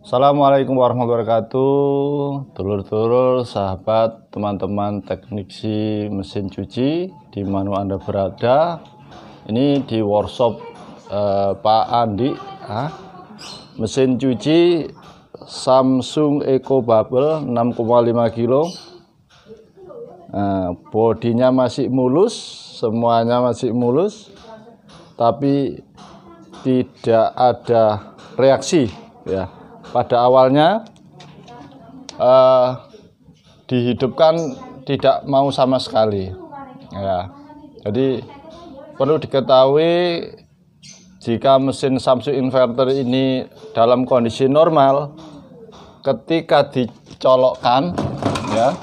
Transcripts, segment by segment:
Assalamualaikum warahmatullahi wabarakatuh, dulur-dulur, sahabat, teman-teman teknisi mesin cuci di mana Anda berada. Ini di workshop Pak Andi, mesin cuci Samsung Eco Bubble 6,5 kilo. Bodinya masih mulus, semuanya masih mulus, tapi tidak ada reaksi ya. Pada awalnya dihidupkan tidak mau sama sekali ya. Jadi perlu diketahui, jika mesin Samsung inverter ini dalam kondisi normal, ketika dicolokkan ya,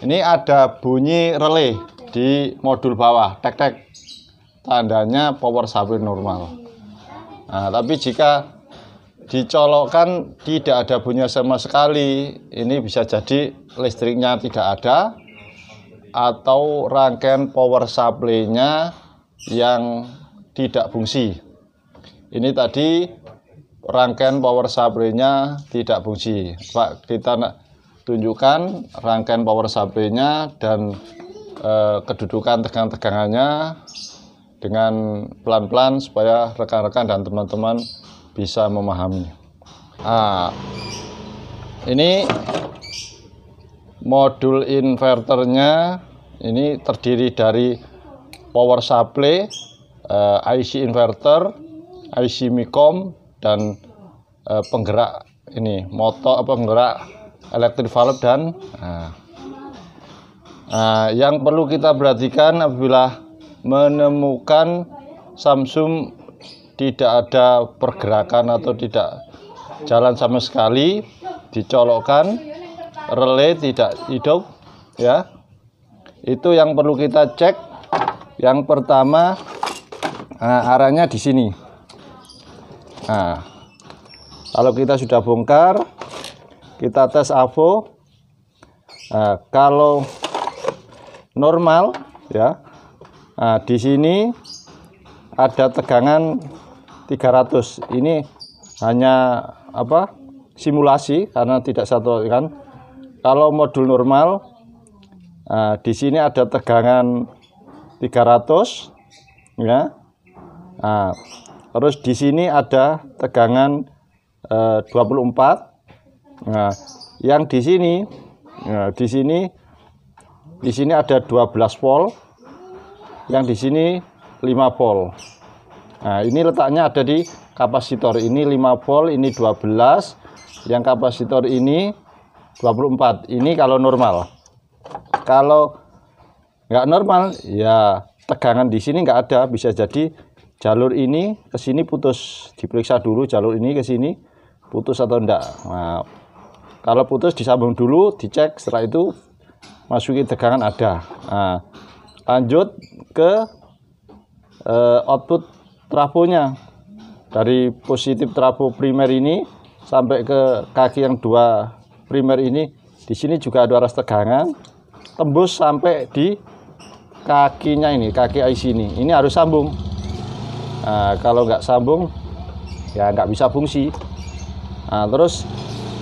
ini ada bunyi relay di modul bawah, tek tek, tandanya power supply normal. Tapi jika dicolokkan tidak ada bunyi sama sekali, ini bisa jadi listriknya tidak ada atau rangkaian power supply-nya yang tidak fungsi. Ini tadi rangkaian power supply-nya tidak fungsi. Pak, kita tunjukkan rangkaian power supply-nya dan kedudukan tegangannya dengan pelan-pelan supaya rekan-rekan dan teman-teman bisa memahami. Ini modul inverternya, ini terdiri dari power supply, IC inverter, IC MICOM, dan penggerak ini motor, penggerak electric valve. Dan yang perlu kita perhatikan apabila menemukan Samsung tidak ada pergerakan atau tidak jalan sama sekali, dicolokkan, relay tidak hidup ya, itu yang perlu kita cek. Yang pertama, arahnya di sini. Kalau kita sudah bongkar, kita tes AVO. Kalau normal ya, di sini ada tegangan 300. Ini hanya simulasi karena tidak satu kan. Kalau modul normal, di sini ada tegangan 300 ya. Terus di sini ada tegangan 24. Yang di sini ada 12 volt. Yang di sini 5 volt. Ini letaknya ada di kapasitor. Ini 5 volt, ini 12. Yang kapasitor ini 24. Ini kalau normal. Kalau nggak normal, ya tegangan di sini nggak ada. Bisa jadi jalur ini ke sini putus. Diperiksa dulu jalur ini ke sini putus atau enggak. Kalau putus disambung dulu, dicek. Setelah itu masukin tegangan ada. Lanjut ke output trafonya. Dari positif trafo primer ini sampai ke kaki yang dua primer ini, di sini juga ada aras tegangan tembus sampai di kakinya ini, kaki IC ini harus sambung. Kalau nggak sambung ya nggak bisa fungsi. Terus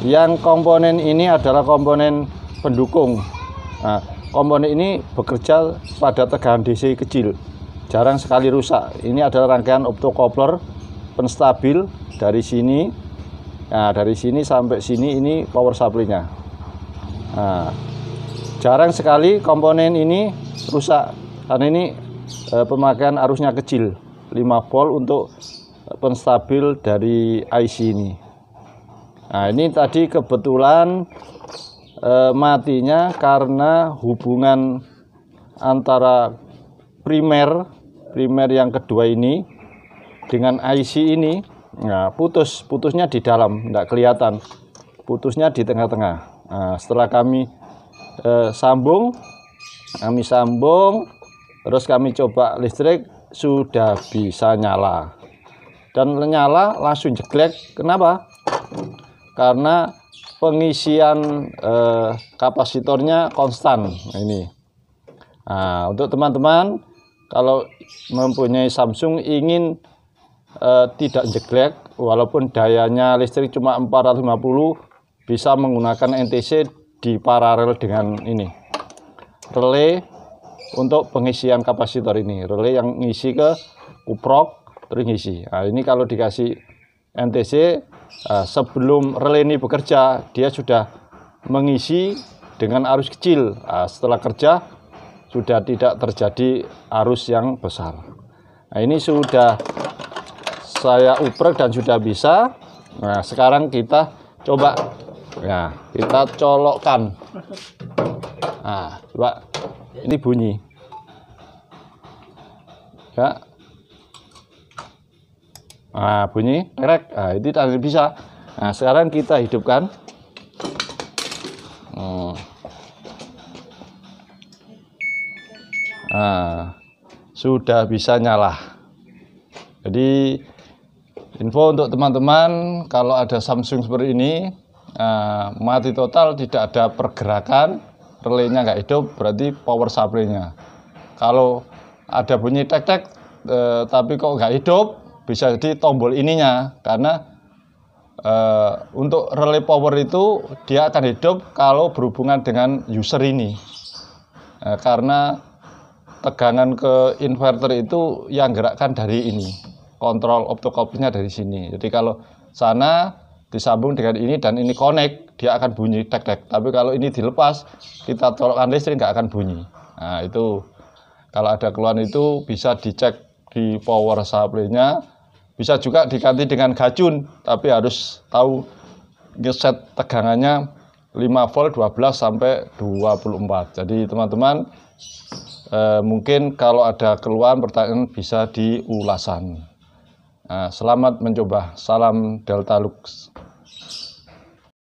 yang komponen ini adalah komponen pendukung. Komponen ini bekerja pada tegangan DC kecil, jarang sekali rusak. Ini adalah rangkaian optocoupler penstabil dari sini. Dari sini sampai sini ini power supply-nya. Jarang sekali komponen ini rusak karena ini pemakaian arusnya kecil, 5 volt untuk penstabil dari IC ini. Ini tadi kebetulan matinya karena hubungan antara primer yang kedua ini dengan IC ini putusnya di dalam, tidak kelihatan, putusnya di tengah-tengah. Setelah kami sambung, terus kami coba listrik, sudah bisa nyala, dan nyala langsung jeglek. Kenapa? Karena pengisian kapasitornya konstan ini. Untuk teman-teman kalau mempunyai Samsung ingin tidak jeglek, walaupun dayanya listrik cuma 450, bisa menggunakan NTC di paralel dengan ini relay untuk pengisian kapasitor ini, relay yang ngisi ke kuprok terus ngisi. Nah, ini kalau dikasih NTC sebelum relay ini bekerja, dia sudah mengisi dengan arus kecil. Nah, setelah kerja sudah tidak terjadi arus yang besar. Nah, ini sudah saya uprek dan sudah bisa. Nah, sekarang kita coba. Nah, kita colokkan. Nah, coba ini bunyi. Ya. Nah, bunyi krek. Nah, ini tadi bisa. Nah, sekarang kita hidupkan. Nah, sudah bisa nyala. Jadi info untuk teman-teman, kalau ada Samsung seperti ini, mati total, tidak ada pergerakan, relaynya nggak hidup, berarti power supply-nya. Kalau ada bunyi tek-tek, tapi kok nggak hidup, bisa jadi tombol ininya, karena untuk relay power itu dia akan hidup kalau berhubungan dengan user ini, karena tegangan ke inverter itu yang gerakkan dari ini, kontrol optocouplernya dari sini. Jadi kalau sana disambung dengan ini dan ini connect, dia akan bunyi tek-tek. Tapi kalau ini dilepas, kita colokkan listrik nggak akan bunyi. Nah, itu kalau ada keluhan itu bisa dicek di power supply-nya. Bisa juga diganti dengan gajun, tapi harus tahu ngeset tegangannya 5 volt 12 sampai 24. Jadi teman-teman mungkin kalau ada keluhan pertanyaan bisa diulasan. Selamat mencoba. Salam Delta Lux.